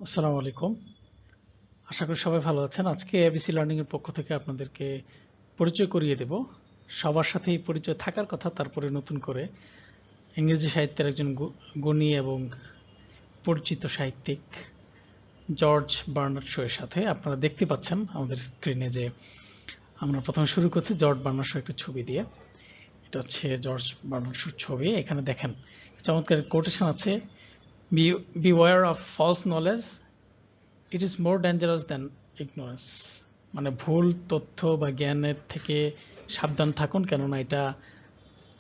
আসসালামু আলাইকুম। আশা করি সবাই ভালো আছেন। আজকে এবিসি লার্নিং এর পক্ষ থেকে আপনাদেরকে পরিচয় করিয়ে দেব। সবার সাথেই পরিচয় থাকার কথা, তারপরে নতুন করে ইংরেজি সাহিত্যের একজন গুণী এবং পরিচিত সাহিত্যিক জর্জ বার্নার্ড শো এর সাথে। আপনারা দেখতে পাচ্ছেন আমাদের স্ক্রিনে যে আমরা প্রথমে শুরু করছি জর্জ বার্নার্ড শো একটা ছবি দিয়ে। এটা হচ্ছে জর্জ বার্নার্ড শোর ছবি। এখানে দেখেন চমৎকার কোটেশন আছে, beware of false knowledge, it is more dangerous than ignorance. মানে ভুল তথ্য বা জ্ঞানের থেকে সাবধান থাকুন, কেননা এটা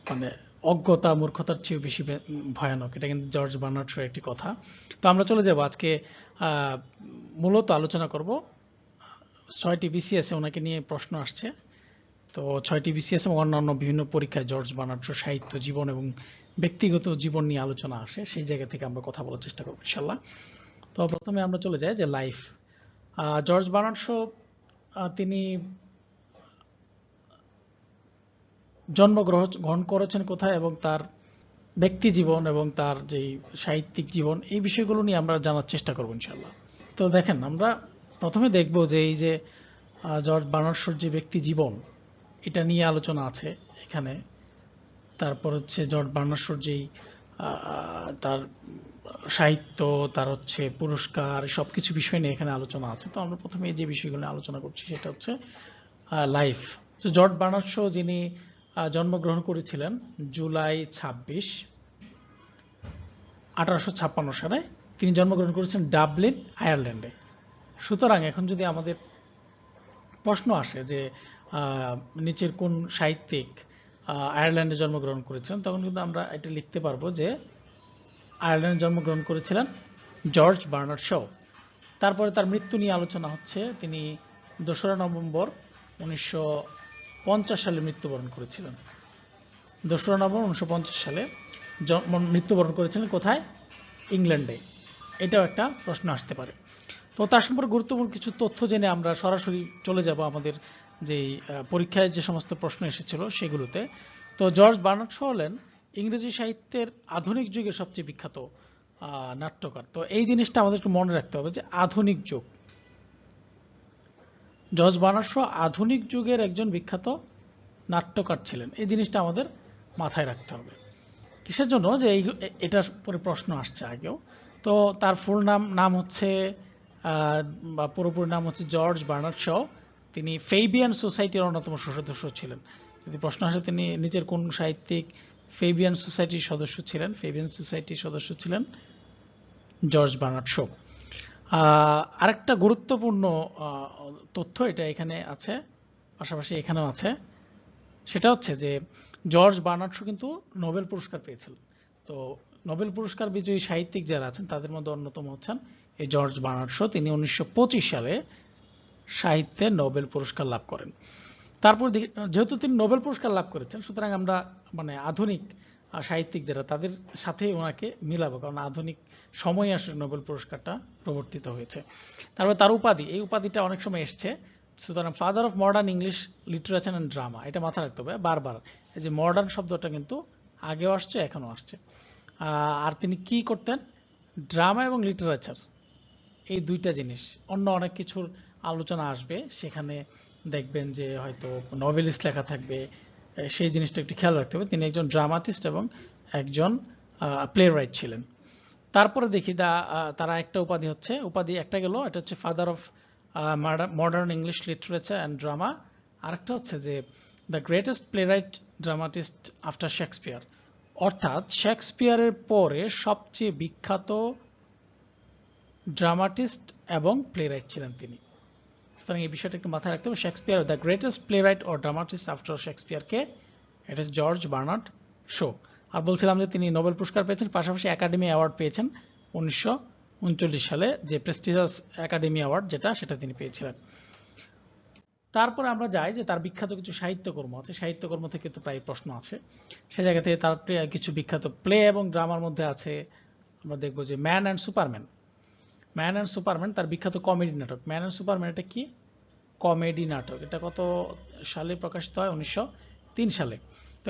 মানে অজ্ঞতা মূর্খতার চেয়ে বেশি ভয়ানক। এটা কিন্তু জর্জ বার্নার্ড শোর একটি কথা। তো আমরা চলে যাব আজকে মূলত আলোচনা করব 6টি বিসিএস এ ওনাকে নিয়ে প্রশ্ন আসছে। তো 6টি বিসিএস এবং অন্যান্য বিভিন্ন পরীক্ষায় জর্জ বার্নার্ড শো সাহিত্য জীবন এবং ব্যক্তিগত জীবন নিয়ে আলোচনা আসে, সেই জায়গা থেকে আমরা কথা বলার চেষ্টা করব ইনশাল্লাহ। তো প্রথমে আমরা চলে যাই যে লাইফ। জর্জ বার্নার্ড শো তিনি জন্মগ্রহণ করেছেন কোথায় এবং তার ব্যক্তি জীবন এবং তার যে সাহিত্যিক জীবন, এই বিষয়গুলো নিয়ে আমরা জানার চেষ্টা করব ইনশাল্লাহ। তো দেখেন, আমরা প্রথমে দেখব যে এই যে জর্জ বার্নার্ড শোর যে ব্যক্তি জীবন, এটা নিয়ে আলোচনা আছে এখানে। তারপর হচ্ছে জর্জ বার্নার্ড শোর যেই তার সাহিত্য, তার হচ্ছে পুরস্কার, সবকিছু বিষয় নিয়ে এখানে আলোচনা আছে। তো আমরা প্রথমে যে বিষয়গুলো নিয়ে আলোচনা করছি সেটা হচ্ছে লাইফ। তো জর্জ বার্নার্ড শো যিনি জন্মগ্রহণ করেছিলেন জুলাই 26, 1856 সালে। তিনি জন্মগ্রহণ করেছেন ডাবলিন, আয়ারল্যান্ডে। সুতরাং এখন যদি আমাদের প্রশ্ন আসে যে নিচের কোন সাহিত্যিক আয়ারল্যান্ডে জন্মগ্রহণ করেছিলেন, তখন কিন্তু আমরা এটা লিখতে পারবো যে আয়ারল্যান্ডে জন্মগ্রহণ করেছিলেন জর্জ বার্নার্ড শো। তারপরে তার মৃত্যু নিয়ে আলোচনা হচ্ছে। তিনি 2রা নভেম্বর 1950 সালে মৃত্যুবরণ করেছিলেন। 2রা নভেম্বর 1950 সালে মৃত্যুবরণ করেছিলেন কোথায়? ইংল্যান্ডে। এটাও একটা প্রশ্ন আসতে পারে। তো তার সম্পর্কে গুরুত্বপূর্ণ কিছু তথ্য জেনে আমরা সরাসরি চলে যাব আমাদের যেই পরীক্ষায় যে সমস্ত প্রশ্ন এসেছিল সেগুলোতে। তো জর্জ বার্নার্ড শো হলেন ইংরেজি সাহিত্যের আধুনিক যুগের সবচেয়ে বিখ্যাত নাট্যকার। তো এই জিনিসটা আমাদেরকে মনে রাখতে হবে যে আধুনিক যুগ, জর্জ বার্নার্ড শো আধুনিক যুগের একজন বিখ্যাত নাট্যকার ছিলেন। এই জিনিসটা আমাদের মাথায় রাখতে হবে। কিসের জন্য? যে এটার পরে প্রশ্ন আসছে আগেও। তো তার ফুল নাম হচ্ছে বা পুরোপুরি নাম হচ্ছে জর্জ বার্নার্ড শো। তিনি ফেবিয়ান সোসাইটির অন্যতম সদস্য ছিলেন। যদি প্রশ্ন আসে তিনি নিচের কোন সাহিত্যিক ফেবিয়ান সোসাইটির সদস্য ছিলেন, ফেবিয়ান সোসাইটির সদস্য ছিলেন জর্জ বার্নার্ড শো। আরেকটা গুরুত্বপূর্ণ তথ্য এটা এখানে আছে, পাশাপাশি এখানেও আছে, সেটা হচ্ছে যে জর্জ বার্নার্ড শো কিন্তু নোবেল পুরস্কার পেয়েছিলেন। তো নোবেল পুরস্কার বিজয়ী সাহিত্যিক যারা আছেন তাদের মধ্যে অন্যতম হচ্ছেন এই জর্জ বার্নার্ড শো। তিনি 1925 সালে সাহিত্যে নোবেল পুরস্কার লাভ করেন। তারপর যেহেতু তিনি নোবেল পুরস্কার লাভ করেছেন, সুতরাং আমরা মানে আধুনিক সাহিত্যিক যারা তাদের সাথে ওনাকে মিলাবো, কারণ আধুনিক সময়ে আসলে নোবেল পুরস্কারটা প্রবর্তিত হয়েছে। তারপর তার উপাধি, এই উপাধিটা অনেক সময় এসছে। সুতরাং father of modern English literature and drama, এটা মাথায় রাখতে হবে বারবার। এই যে মডার্ন শব্দটা কিন্তু আগেও আসছে, এখনও আসছে। আর তিনি কি করতেন? ড্রামা এবং লিটারেচার, এই দুইটা জিনিস। অন্য অনেক কিছুর আলোচনা আসবে, সেখানে দেখবেন যে হয়তো নভেলিস্ট লেখা থাকবে, সেই জিনিসটা একটু খেয়াল রাখতে হবে। তিনি একজন ড্রামাটিস্ট এবং একজন প্লে রাইট ছিলেন। তারপরে দেখি তারা একটা উপাধি হচ্ছে, উপাধি একটা গেল, এটা হচ্ছে father of modern English literature and drama. আরেকটা হচ্ছে যে the greatest play right dramatist after Shakespeare, অর্থাৎ শেক্সপিয়ারের পরে সবচেয়ে বিখ্যাত ড্রামাটিস্ট এবং প্লে রাইট ছিলেন তিনি। সুতরাং এই বিষয়টা একটু মাথায় রাখতে হবে। Shakespeare, the greatest playwright ও ড্রামাটিস্ট আফটার শেক্সপিয়ারকে, এটা হচ্ছে জর্জ বার্নার্ড শো। আর বলছিলাম যে তিনি নোবেল পুরস্কার পেয়েছেন, পাশাপাশি একাডেমি অ্যাওয়ার্ড পেয়েছেন 1939 সালে, যে প্রেস্টিজিয়াস একাডেমি অ্যাওয়ার্ড সেটা তিনি পেয়েছিলেন। তারপরে আমরা যাই যে তার বিখ্যাত কিছু সাহিত্যকর্ম আছে, সাহিত্যকর্ম থেকে তো প্রায় প্রশ্ন আছে। সে জায়গা থেকে তার কিছু বিখ্যাত প্লে এবং ড্রামার মধ্যে আছে, আমরা দেখবো যে man and Superman. Man and Superman তার বিখ্যাত কমেডি নাটক। ম্যান অ্যান্ড সুপারম্যান এটা কি? কমেডি নাটক। এটা কত সালে প্রকাশিত হয়? 1903 সালে। তো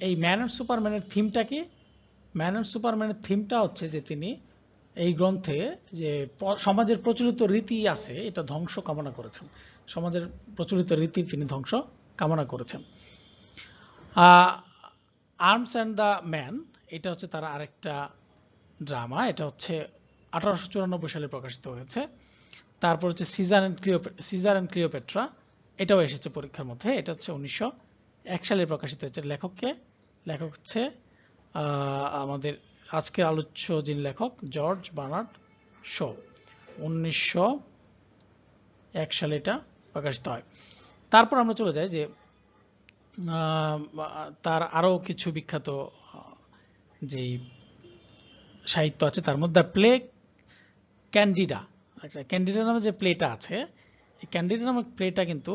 এই ম্যান অ্যান্ড সুপারম্যানের থিমটা কি? ম্যান অ্যান্ড সুপারম্যানের থিমটা হচ্ছে যে তিনি এই গ্রন্থে যে সমাজের প্রচলিত রীতি আছে এটা ধ্বংস কামনা করেছেন। সমাজের প্রচলিত রীতির তিনি ধ্বংস কামনা করেছেন। আর্মস অ্যান্ড দ্য ম্যান, এটা হচ্ছে তার আরেকটা ড্রামা। এটা হচ্ছে 1894 সালে প্রকাশিত হয়েছে। তারপর হচ্ছে সিজার অ্যান্ড ক্লিওপেট্রা, এটাও এসেছে পরীক্ষার মধ্যে। এটা হচ্ছে 1901 সালে প্রকাশিত হয়েছে। লেখক হচ্ছে আমাদের আজকের আলোচ্য যিনি লেখক জর্জ বার্নার্ড শো। 1901 সালে এটা প্রকাশিত হয়। তারপর আমরা চলে যাই যে তার আরো কিছু বিখ্যাত যেই সাহিত্য আছে তার মধ্যে প্লে ক্যান্ডিডা, আচ্ছা ক্যান্ডিডা নামে যে প্লেটা আছে, এই ক্যান্ডিডা নামক প্লেটা কিন্তু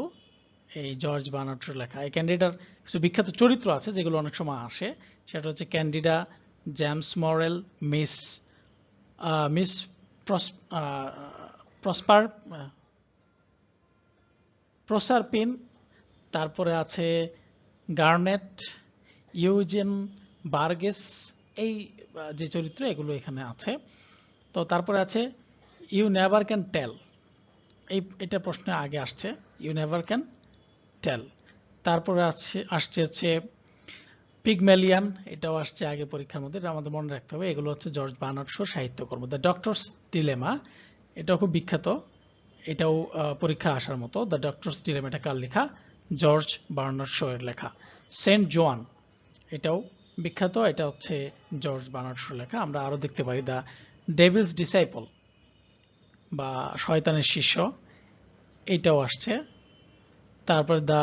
এই জর্জ বার্নার্ডের লেখা। এই ক্যান্ডিডার কিছু বিখ্যাত চরিত্র আছে যেগুলো অনেক সময় আসে, সেটা হচ্ছে ক্যান্ডিডা, জেমস মরেল, মিস প্রসারপিন, তারপরে আছে গার্নেট, ইউজেন বার্গেস, এই যে চরিত্র এগুলো এখানে আছে। তো তারপরে আছে ইউ নেভার ক্যান টেল, এটা প্রশ্নে আগে আসছে, ইউ নেভার ক্যান টেল। তারপরে আসছে হচ্ছে পিগমেলিয়ান, এটাও আসছে আগে পরীক্ষার মধ্যে, এটা আমাদের মনে রাখতে হবে। এগুলো হচ্ছে জর্জ বার্নার্ড শোর সাহিত্যকর্ম। দ্য ডক্টরস ডিলেমা, এটাও খুব বিখ্যাত, এটাও পরীক্ষা আসার মতো। দ্য ডক্টরস ডিলেমা, এটা কার লেখা? জর্জ বার্নার্ড শো এর লেখা। সেন্ট জোয়ান, এটাও বিখ্যাত, এটা হচ্ছে জর্জ বার্নার্ড শোর লেখা। আমরা আরো দেখতে পারি দ্য ডেভিলস ডিসাইপল বা শয়তানের শিষ্য, এটাও আসছে। তারপর দ্য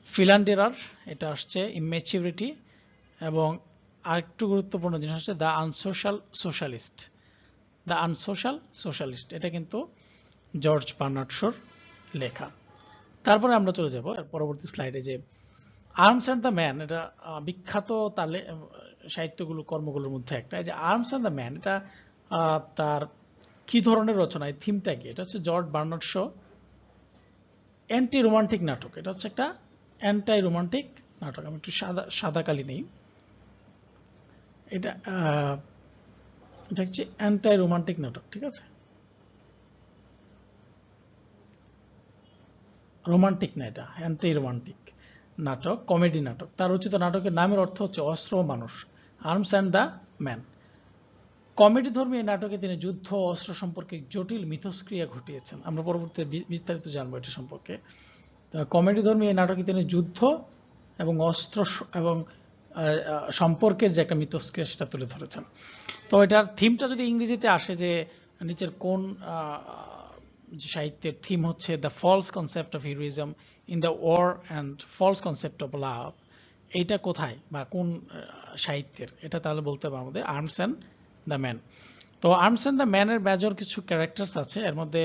ফিলান্ডেরার, এটা আসছে ইম্যাচিউরিটি। এবং আরেকটু গুরুত্বপূর্ণ জিনিস হচ্ছে দ্য আনসোশ্যাল সোশ্যালিস্ট, এটা কিন্তু জর্জ বার্নার্ড শোর লেখা। তারপরে আমরা চলে যাব পরবর্তী স্লাইডে যে আর্মস অ্যান্ড দ্য ম্যান, এটা বিখ্যাত তার সাহিত্যগুলো কর্মগুলোর মধ্যে একটা। যে আর্মস অ্যান্ড দ্য ম্যান, এটা তার কি ধরনের রচনা, এই থিমটা কি? এটা হচ্ছে George Bernard Shaw anti romantic নাটক। এটা হচ্ছে একটা অ্যান্টাই রোমান্টিক নাটক। আমি একটু সাদা কালি নেই। এটা হচ্ছে অ্যান্টাই রোমান্টিক নাটক, ঠিক আছে? রোমান্টিক না, এটা অ্যান্টি রোমান্টিক নাটক, কমেডি নাটক। তার রচিত নাটকের নামের অর্থ হচ্ছে অস্ত্র ও মানুষ, arms and the man. Comedy ধর্মী এই নাটকে তিনি যুদ্ধ ও অস্ত্র সম্পর্কে জটিল মিথস্ক্রিয়া ঘটিয়েছেন। আমরা পরবর্তীতে বিস্তারিত জানবো এটা সম্পর্কে। কমেডি ধর্মী এই নাটকে তিনি যুদ্ধ এবং অস্ত্র এবং সম্পর্কের যে একটা মিথস্ক্রিয়া সেটা তুলে ধরেছেন। তো এটার থিমটা যদি ইংরেজিতে আসে যে নিচের কোন সাহিত্যের থিম হচ্ছে the false concept of heroism in the war and false concept of love, এইটা কোথায় বা কোন সাহিত্যের, এটা তাহলে বলতে হবে আমাদের আর্মস অ্যান্ড দ্য ম্যান। তো আর্মস অ্যান্ড দ্য ম্যানের মেজর কিছু ক্যারেক্টার্স আছে, এর মধ্যে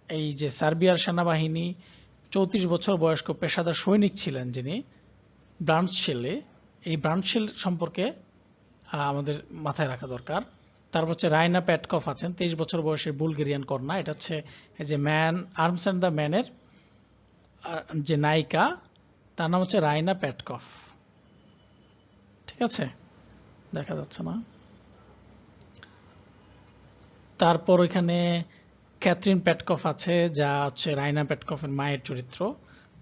এই যে সার্বিয়ার সেনাবাহিনী 34 বছর বয়স্ক পেশাদার সৈনিক ছিলেন যিনি ব্রান্ডশেলে, এই ব্রান্ডশেল সম্পর্কে আমাদের মাথায় রাখা দরকার। তারপর হচ্ছে রাইনা প্যাটকফ আছেন, 23 বছর বয়সের বুলগেরিয়ান কন্যা। এটা হচ্ছে যে আর্মস অ্যান্ড দ্য ম্যানের যে নায়িকা, তার নাম হচ্ছে রাইনা প্যাটকফ, ঠিক আছে? দেখা যাচ্ছে না। তারপর এখানে ক্যাথরিন প্যাটকফ আছে, যা হচ্ছে রাইনা প্যাটকফের মায়ের চরিত্র।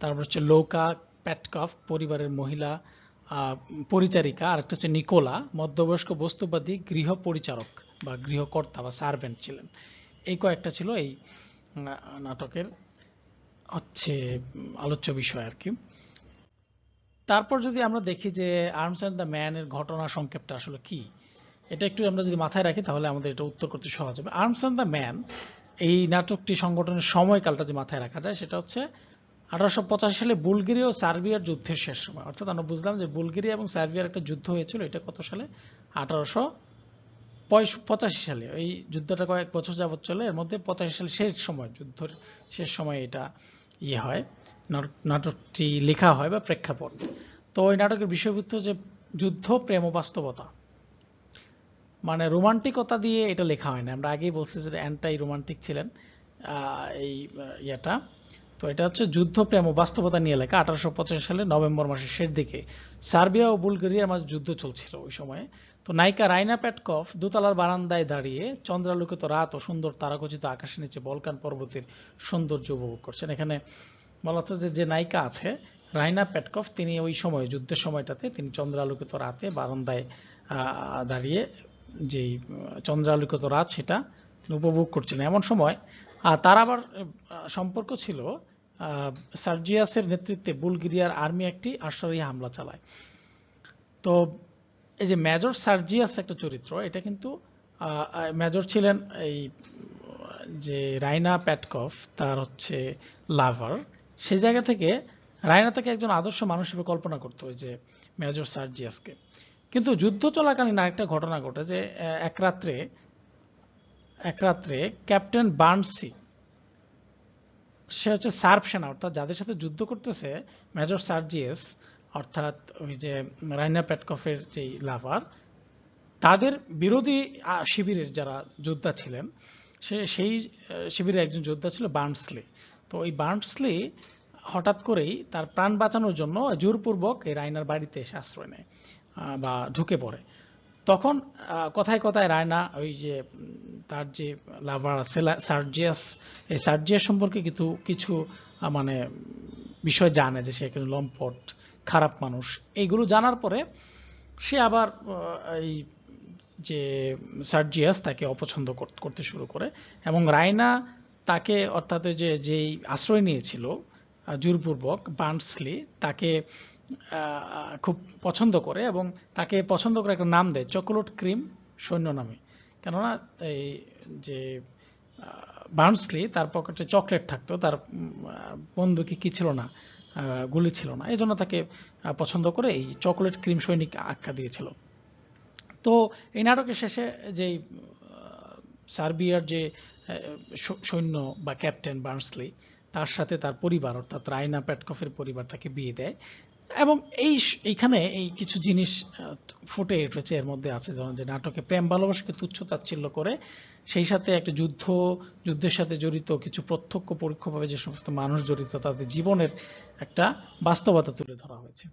তারপর হচ্ছে লৌকা প্যাটকফ, পরিবারের মহিলা পরিচারিকা। আর একটা হচ্ছে নিকোলা, মধ্যবয়স্ক বস্তুবাদী গৃহ পরিচারক বা গৃহকর্তা বা সার্ভেন্ট ছিলেন। এই কয়েকটা ছিল এই নাটকের হচ্ছে আলোচ্য বিষয় আর কি। তারপর যদি আমরা দেখি যে আর্মস অ্যান্ড দ্য ম্যানের ঘটনা সংক্ষেপটা আসলে কি, এটা একটু আমরা যদি মাথায় রাখি তাহলে আমাদের এটা উত্তর করতে সহজ হবে। আর্মস অ্যান্ড দ্য ম্যান, এই নাটকটি সংগঠনের সময়কালটা যে মাথায় রাখা যায় সেটা হচ্ছে 1885 সালে বুলগেরিয়া ও সার্বিয়ার যুদ্ধের শেষ সময়। অর্থাৎ আমরা বুঝলাম যে বুলগেরিয়া এবং সার্বিয়ার একটা যুদ্ধ হয়েছিল, এটা কত সালে? 1885 সালে। এই যুদ্ধটা কয়েক বছর যাবত চলে, এর মধ্যে 85 সালে শেষ সময়, যুদ্ধের শেষ সময় এটা হয়, নাটকটি লেখা হয় বা প্রেক্ষাপট। তো ওই নাটকের বিষয়বস্তু যে যুদ্ধ, প্রেম ও বাস্তবতা, মানে রোমান্টিকতা দিয়ে এটা লেখা হয় না। আমরা আগেই বলছি যে অ্যান্টাই রোমান্টিক ছিলেন এই ইয়েটা। তো এটা হচ্ছে যুদ্ধ, প্রেম ও বাস্তবতা নিয়ে লেখা। 1885 সালে নভেম্বর মাসের শেষ দিকে সার্বিয়া ও বুলগেরিয়ার মাঝে যুদ্ধ চলছিল ওই সময়ে। তো তো নায়িকা রাইনা পেটকভ দোতলার বারান্দায় দাঁড়িয়ে চন্দ্রালোকিত রাত ও সুন্দর তারাখচিত আকাশের নিচে বলকান পর্বতের সৌন্দর্য উপভোগ করছেন। এখানে বলা হচ্ছে যে নায়িকা আছে রাইনা পেটকভ, তিনি ওই সময় যুদ্ধের সময়টাতে তিনি চন্দ্রালোকিত রাতে বারান্দায় দাঁড়িয়ে যেই চন্দ্রালোকিত রাত সেটা তিনি উপভোগ করছিলেন। এমন সময় তার আবার সম্পর্ক ছিল সার্জিয়াসের নেতৃত্বে বুলগেরিয়ার আর্মি একটি আশ্রয়ী হামলা চালায়। তো এই যে মেজর সার্জিয়াস একটা চরিত্র, এটা কিন্তু মেজর ছিলেন এই যে রাইনা পেটকভ তার হচ্ছে লাভার, সেই জায়গা থেকে রাইনা তাকে একজন আদর্শ মানুষ হিসেবে কল্পনা করতো ওই যে মেজর সার্জিয়াসকে। কিন্তু যুদ্ধ চলাকালীন আরেকটা ঘটনা ঘটে যে এক রাত্রে ক্যাপ্টেন বার্নসি, সে হচ্ছে সার্ব সেনা, অর্থাৎ যাদের সাথে যুদ্ধ করতেছে মেজর সার্জিয়াস অর্থাৎ ওই যে রাইনা পেটকভের যে লাভার, তাদের বিরোধী শিবিরের যারা যোদ্ধা ছিলেন সেই শিবিরের একজন যোদ্ধা ছিল বার্নসলি। তো এই বার্নসলি হঠাৎ করেই তার প্রাণ বাঁচানোর জন্য জোরপূর্বক এই রাইনার বাড়িতে এসে আশ্রয় নেয় বা ঢুকে পড়ে। তখন কথায় কথায় রায়না ওই যে তার যে লাভার আছে সার্জিয়াস, এই সার্জিয়াস সম্পর্কে কিছু মানে বিষয় জানে যে সে একজন লম্পট খারাপ মানুষ। এইগুলো জানার পরে সে আবার এই যে সার্জিয়াস তাকে অপছন্দ করতে শুরু করে এবং রায়না তাকে অর্থাৎ যেই আশ্রয় নিয়েছিল জোরপূর্বক বার্নসলি তাকে খুব পছন্দ করে এবং তাকে পছন্দ করে একটা নাম দেয় চকোলেট ক্রিম সৈন্য নামে। কেননা এই যে বার্নসলি তার পকেটে চকলেট থাকতো, তার বন্দুকে কি ছিল না, গুলি ছিল না, এই জন্য তাকে পছন্দ করে এই চকোলেট ক্রিম সৈনিক আখ্যা দিয়েছিল। তো এই নাটকের শেষে যেই সার্বিয়ার যে সৈন্য বা ক্যাপ্টেন বার্নসলি তার সাথে তার পরিবার অর্থাৎ রাইনা পেটকভের পরিবার তাকে বিয়ে দেয় এবং এইখানে এই কিছু জিনিস ফুটে উঠেছে। এর মধ্যে আছে যেমন যে নাটকে প্রেম ভালোবাসাকে তুচ্ছ তাচ্ছিল্য করে সেই সাথে একটা যুদ্ধের সাথে জড়িত কিছু প্রত্যক্ষ পরোক্ষভাবে যে সমস্ত মানুষ জড়িত তাদের জীবনের একটা বাস্তবতা তুলে ধরা হয়েছে।